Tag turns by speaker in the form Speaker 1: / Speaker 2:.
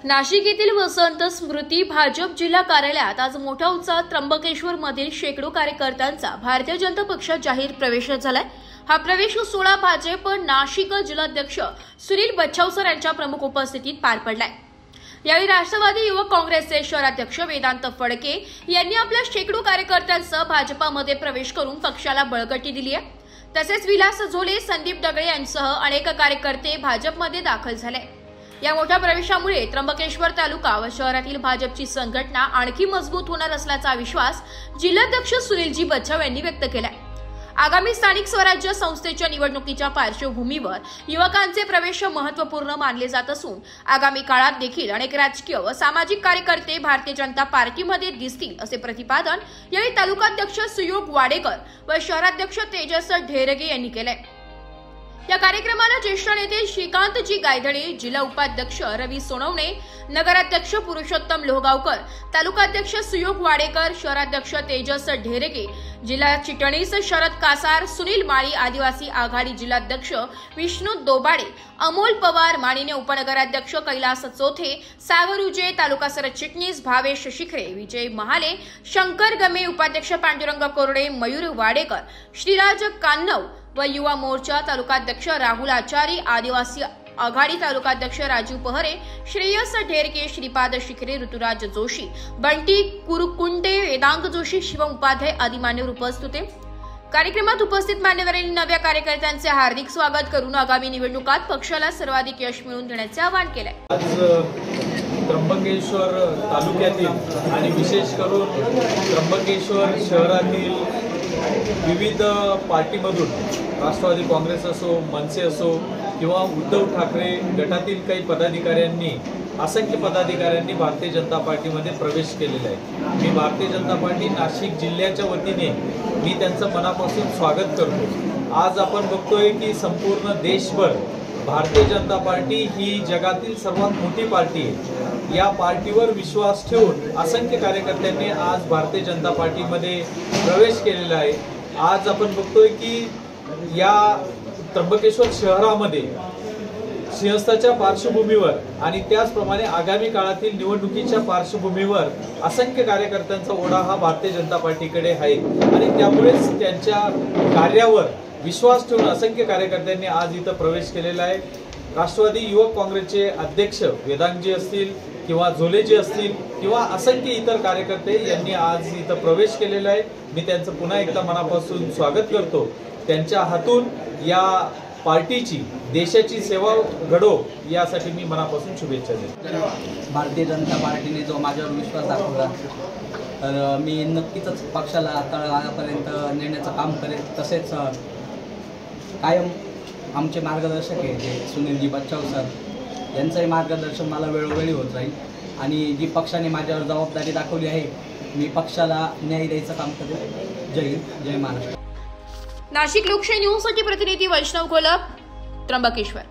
Speaker 1: नाशिक येथील वसंत स्मृती भाजप जिल्हा कार्यालयात आज मोठ्या उत्साहात त्र्यंबकेश्वर मधील शेकडो कार्यकर्त्यांचा भारतीय जनता पक्षात जाहीर प्रवेश झालाय। हा प्रवेश सोहळा भाजप नाशिक जिल्हाध्यक्ष सुनील बच्छावसर यांच्या प्रमुख उपस्थितीत पार पडलाय। यावेळी राष्ट्रवादी युवक काँग्रेसचे शहराध्यक्ष वेदांत फडके यांनी आपल्या शेकडो कार्यकर्त्यांसह भाजपामध्ये प्रवेश करून पक्षाला बळकटी दिली आहे। तसेच विलास झोले, संदीप दगडे यांसह अनेक कार्यकर्ते भाजपमध्ये दाखल झाले। या मोठ्या प्रवेशामुळे त्र्यंबकेश्वर तालुका व शहरातील भाजपची संघटना आणखी मजबूत होणार असल्याचा विश्वास जिल्हाध्यक्ष सुनीलजी बच्छाव यांनी व्यक्त केलाय। आगामी स्थानिक स्वराज्य संस्थेच्या निवडणुकीच्या पार्श्वभूमीवर युवकांचे प्रवेश महत्त्वपूर्ण मानले जात असून आगामी काळात देखील अनेक राजकीय व सामाजिक कार्यकर्ते भारतीय जनता पार्टीमध्ये दिसतील असे प्रतिपादन यावेळी तालुकाध्यक्ष सुयोग वाडेकर व शहराध्यक्ष तेजस ढेरगे यांनी केले। या कार्यक्रमाला ज्येष्ठ नेते श्रीकांतजी गायधणे, जिल्हा उपाध्यक्ष रवी सोनवणे, नगराध्यक्ष पुरुषोत्तम लोहगावकर, तालुकाध्यक्ष सुयोग वाडेकर, शहराध्यक्ष तेजस ढेरगे, जिल्हा चिटणीस शरद कासार, सुनील माळी, आदिवासी आघाडी जिल्हाध्यक्ष विष्णू दोबाडे, अमोल पवार, माननीय उपनगराध्यक्ष कैलास चोथे, सागर उजे, तालुका सरचिटणीस भावेश शिखरे, विजय महाले, शंकर गमे, उपाध्यक्ष पांडुरंग कोरडे, मयूर वाडेकर, श्रीराज कान्नव व युवा मोर्चा तालुकाध्यक्ष राहुल आचारी, आदिवासी आघाडी तालुकाध्यक्ष राजीव पहरे, श्रेयस ढेरके, श्रीपाद शिखरे, ऋतुराज जोशी, बंटी कुरकुंटे, वेदांग जोशी, शिवम उपाध्याय आदी मान्यवर उपस्थित होते। कार्यक्रमात उपस्थित मान्यवरांनी नव्या कार्यकर्त्यांचे हार्दिक स्वागत करून आगामी निवडणुकात पक्षाला सर्वाधिक यश मिळवून देण्याचे आवाहन केले।
Speaker 2: त्र्यंबकेश्वर तालुक्यातील आणि विशेष करून त्र्यंबकेश्वर शहरातील विविध पार्टीमधून राष्ट्रवादी काँग्रेस असो, मनसे असो किंवा उद्धव ठाकरे गटातील काही पदाधिकाऱ्यांनी, असंख्य पदाधिकाऱ्यांनी भारतीय जनता पार्टीमध्ये प्रवेश केलेला आहे। मी भारतीय जनता पार्टी नाशिक जिल्ह्याच्या वतीने मी त्यांचं मनापासून स्वागत करतो। आज आपण बघतोय की संपूर्ण देशभर भारतीय जनता पार्टी ही जगातील सर्वात मोठी पार्टी आहे। या पार्टीवर विश्वास ठेवून असंख्य कार्यकर्त्यांनी आज भारतीय जनता पार्टीमध्ये प्रवेश केलेला आहे। आज आपण बघतोय की या त्र्यंबकेश्वर शहरामध्ये सिंहस्थाच्या पार्श्वभूमीवर आणि त्याचप्रमाणे आगामी काळातील निवडणुकीच्या पार्श्वभूमीवर असंख्य कार्यकर्त्यांचा ओढा हा भारतीय जनता पार्टीकडे आहे आणि त्यामुळेच त्यांच्या कार्यावर विश्वास ठेवून असंख्य कार्यकर्त्यांनी आज इथं प्रवेश केलेला आहे। राष्ट्रवादी युवक काँग्रेसचे अध्यक्ष वेदांगजी असतील किंवा झोलेजी असतील किंवा असंख्य इतर कार्यकर्ते यांनी आज इथं प्रवेश केलेला आहे। मी त्यांचं पुन्हा एकदा मनापासून स्वागत करतो। त्यांच्या हातून या पार्टीची, देशाची सेवा घडो यासाठी मी मनापासून शुभेच्छा देतो।
Speaker 3: भारतीय जनता पार्टीने जो माझ्यावर विश्वास दाखवला तर मी नक्कीच पक्षाला तळागाळापर्यंत नेण्याचं काम करेन। तसेच कायम आमचे मार्गदर्शक आहे जे सुनीलजी बच्छाव सर यांचंही मार्गदर्शन मला वेळोवेळी होत राहील आणि जी पक्षाने माझ्यावर जबाबदारी दाखवली आहे मी पक्षाला न्याय द्यायचं काम करेन। जय हिंद, जय महाराष्ट्र।
Speaker 1: नाशिक लोकशाही न्यूजसाठी प्रतिनिधी वैष्णव घोलप, त्र्यंबकेश्वर।